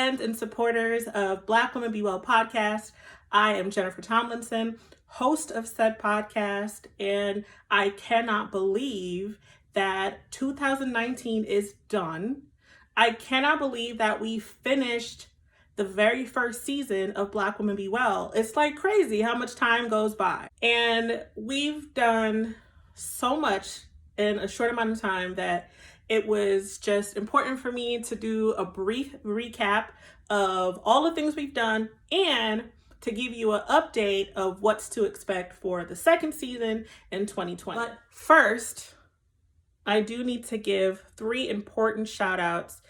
fans and supporters of Black Women Be Well podcast. I am Jennifer Tomlinson, host of said podcast, and I cannot believe that 2019 is done. I cannot believe that we finished the very first season of Black Women Be Well. It's like crazy how much time goes by. And we've done so much in a short amount of time that it was just important for me to do a brief recap of all the things we've done and to give you an update of what's to expect for the second season in 2020. But first, I do need to give 3 important shout outs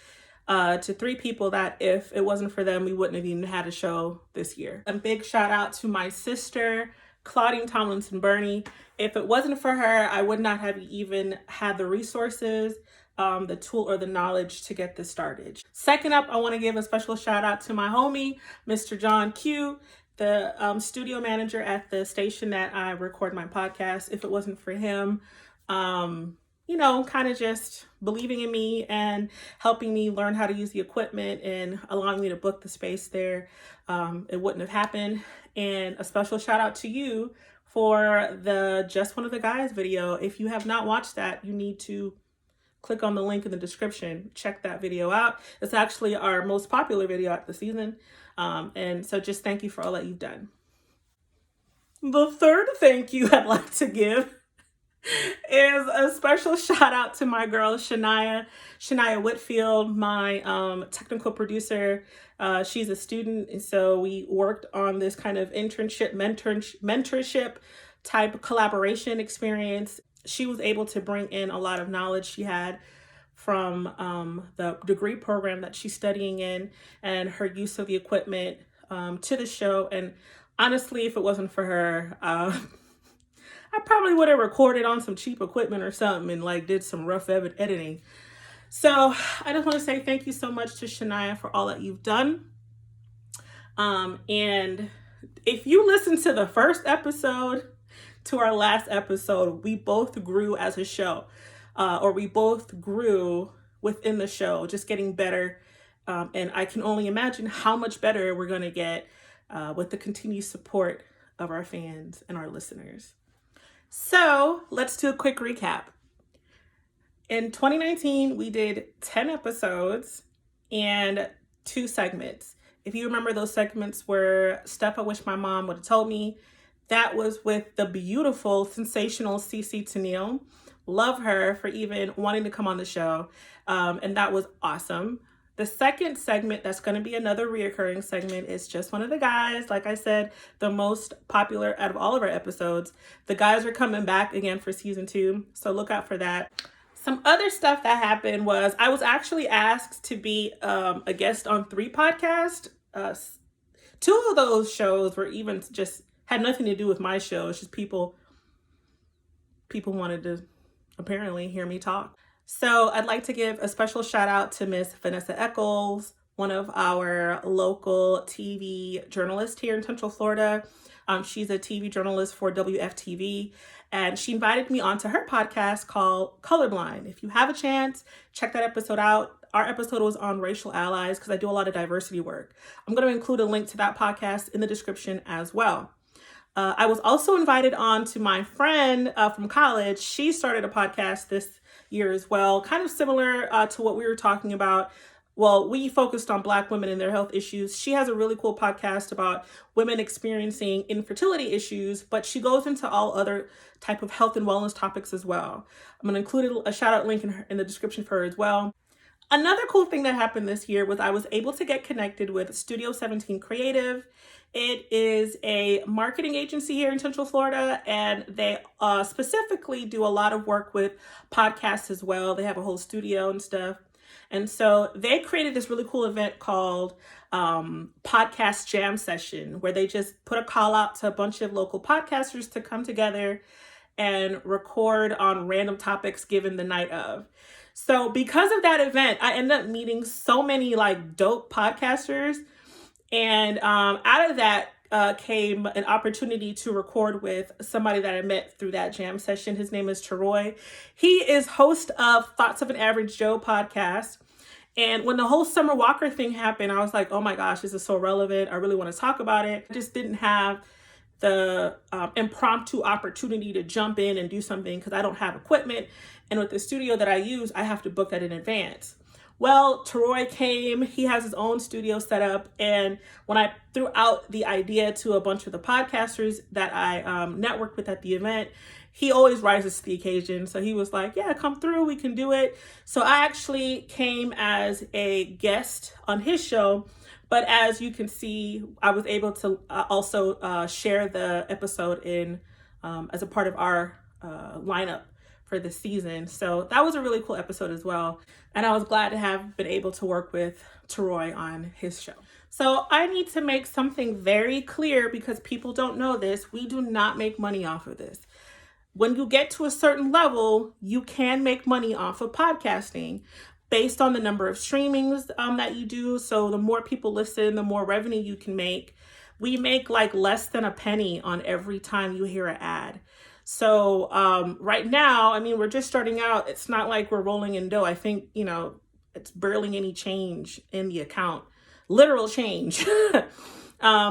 to 3 people that if it wasn't for them, we wouldn't have even had a show this year. A big shout out to my sister, Claudine Tomlinson Burney. If it wasn't for her, I would not have even had the resources, the tool or the knowledge to get this started. Second up, I want to give a special shout out to my homie, Mr. John Q, the studio manager at the station that I record my podcast. If it wasn't for him, kind of just believing in me and helping me learn how to use the equipment and allowing me to book the space there, it wouldn't have happened. And a special shout out to you for the Just One of the Guys video. If you have not watched that, you need to click on the link in the description. Check that video out. It's actually our most popular video at the season. And so just thank you for all that you've done. The third thank you I'd like to give is a special shout out to my girl, Shania Whitfield, my technical producer. She's a student, and so we worked on this kind of internship, mentorship type collaboration experience. She was able to bring in a lot of knowledge she had from the degree program that she's studying in and her use of the equipment to the show. And honestly, if it wasn't for her, I probably would have recorded on some cheap equipment or something and did some rough editing. So I just want to say thank you so much to Shania for all that you've done. And if you listen to the first episode to our last episode, we both grew as a show, or we both grew within the show, just getting better. And I can only imagine how much better we're going to get with the continued support of our fans and our listeners. So let's do a quick recap. In 2019, we did 10 episodes and 2 segments. If you remember, those segments were Stuff I Wish My Mom Would Have Told Me. That was with the beautiful, sensational Cece Tennille. Love her for even wanting to come on the show. And that was awesome. The second segment, that's going to be another reoccurring segment, is Just One of the Guys. Like I said, the most popular out of all of our episodes. The guys are coming back again for season 2, so look out for that. Some other stuff that happened was I was actually asked to be a guest on 3 podcasts. 2 of those shows were even just had nothing to do with my show. It's just people wanted to apparently hear me talk. So I'd like to give a special shout out to Miss Vanessa Eccles, one of our local TV journalists here in Central Florida. She's a TV journalist for WFTV, and she invited me onto her podcast called Colorblind. If you have a chance, check that episode out. Our episode was on racial allies because I do a lot of diversity work. I'm going to include a link to that podcast in the description as well. I was also invited on to my friend from college. She started a podcast this year as well, kind of similar to what we were talking about. Well, we focused on Black women and their health issues. She has a really cool podcast about women experiencing infertility issues, but she goes into all other type of health and wellness topics as well. I'm going to include a shout out link in the description for her as well. Another cool thing that happened this year was I was able to get connected with Studio 17 Creative. It is a marketing agency here in Central Florida, and they specifically do a lot of work with podcasts as well. They have a whole studio and stuff. And so they created this really cool event called Podcast Jam Session, where they just put a call out to a bunch of local podcasters to come together and record on random topics given the night of. So because of that event, I ended up meeting so many dope podcasters. And out of that came an opportunity to record with somebody that I met through that jam session. His name is Troy. He is host of Thoughts of an Average Joe podcast. And when the whole Summer Walker thing happened, I was like, oh my gosh, this is so relevant. I really want to talk about it. I just didn't have the impromptu opportunity to jump in and do something because I don't have equipment. And with the studio that I use, I have to book that in advance. Well, Teroy came, he has his own studio set up. And when I threw out the idea to a bunch of the podcasters that I networked with at the event, he always rises to the occasion. So he was like, yeah, come through, we can do it. So I actually came as a guest on his show. But as you can see, I was able to also share the episode in as a part of our lineup for the season. So that was a really cool episode as well. And I was glad to have been able to work with Teroy on his show. So I need to make something very clear because people don't know this. We do not make money off of this. When you get to a certain level, you can make money off of podcasting based on the number of streamings that you do. So the more people listen, the more revenue you can make. We make like less than a penny on every time you hear an ad. So right now, I mean, we're just starting out. It's not like we're rolling in dough. I think, it's barely any change in the account, literal change.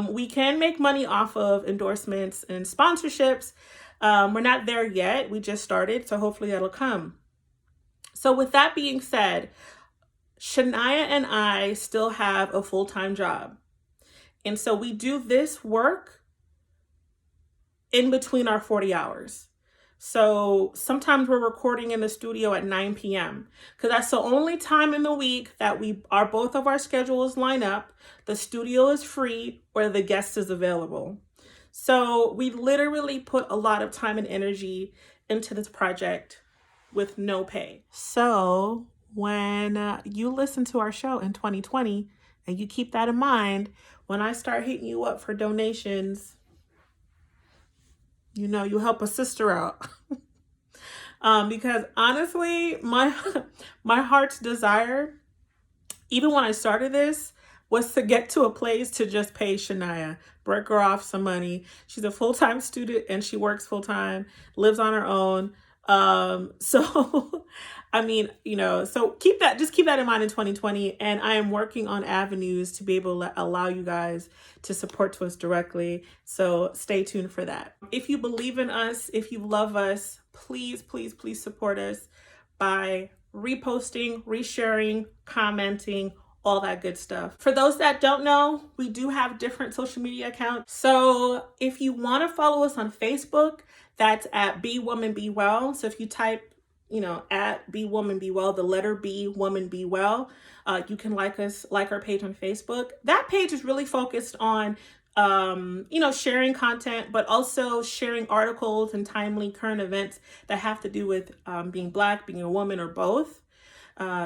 We can make money off of endorsements and sponsorships. We're not there yet. We just started. So hopefully that'll come. So with that being said, Shania and I still have a full-time job. And so we do this work in between our 40 hours. So sometimes we're recording in the studio at 9 p.m. because that's the only time in the week that both of our schedules line up. The studio is free or the guest is available. So we literally put a lot of time and energy into this project with no pay. So when you listen to our show in 2020 and you keep that in mind, when I start hitting you up for donations, you help a sister out. Because honestly, my heart's desire, even when I started this, was to get to a place to just pay Shania, break her off some money. She's a full-time student and she works full-time, lives on her own. So I mean, so keep that in mind in 2020. And I am working on avenues to be able to allow you guys to support to us directly. So stay tuned for that. If you believe in us, if you love us, please, please, please support us by reposting, resharing, commenting, all that good stuff. For those that don't know, we do have different social media accounts. So if you want to follow us on Facebook, that's at Be Woman Be Well. So if you type, at Be Woman Be Well, the letter B, Woman Be Well, you can like our page on Facebook. That page is really focused on, sharing content, but also sharing articles and timely current events that have to do with being Black, being a woman, or both.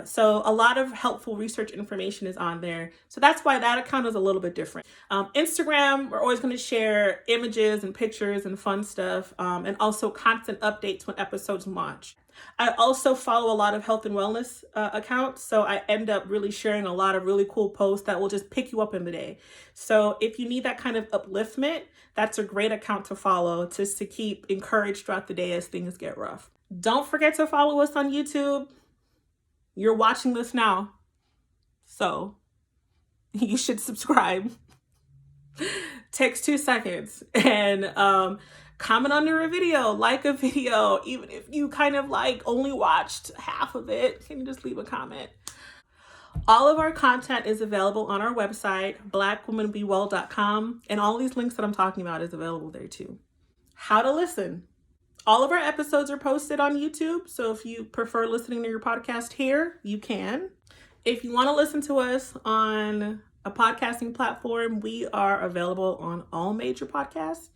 So a lot of helpful research information is on there. So that's why that account is a little bit different. Instagram, we're always going to share images and pictures and fun stuff, and also constant updates when episodes launch. I also follow a lot of health and wellness accounts. So I end up really sharing a lot of really cool posts that will just pick you up in the day. So if you need that kind of upliftment, that's a great account to follow just to keep encouraged throughout the day as things get rough. Don't forget to follow us on YouTube. You're watching this now, so you should subscribe. Takes 2 seconds. And comment under a video, like a video, even if you kind of only watched half of it, can you just leave a comment? All of our content is available on our website, blackwomanbewell.com, and all these links that I'm talking about is available there too. How to listen. All of our episodes are posted on YouTube, so if you prefer listening to your podcast here, you can. If you want to listen to us on a podcasting platform, we are available on all major podcasts,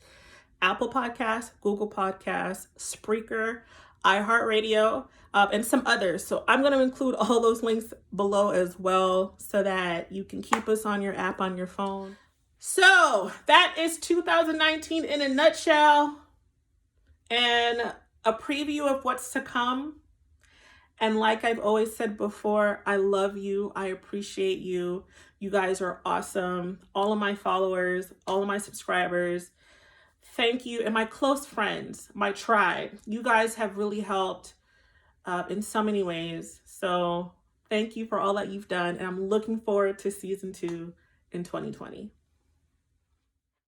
Apple Podcasts, Google Podcasts, Spreaker, iHeartRadio, and some others. So I'm going to include all those links below as well so that you can keep us on your app on your phone. So that is 2019 in a nutshell. And a preview of what's to come. And like I've always said before, I love you. I appreciate you. You guys are awesome. All of my followers, all of my subscribers, thank you. And my close friends, my tribe, you guys have really helped in so many ways. So Thank you for all that you've done. And I'm looking forward to season 2 in 2020.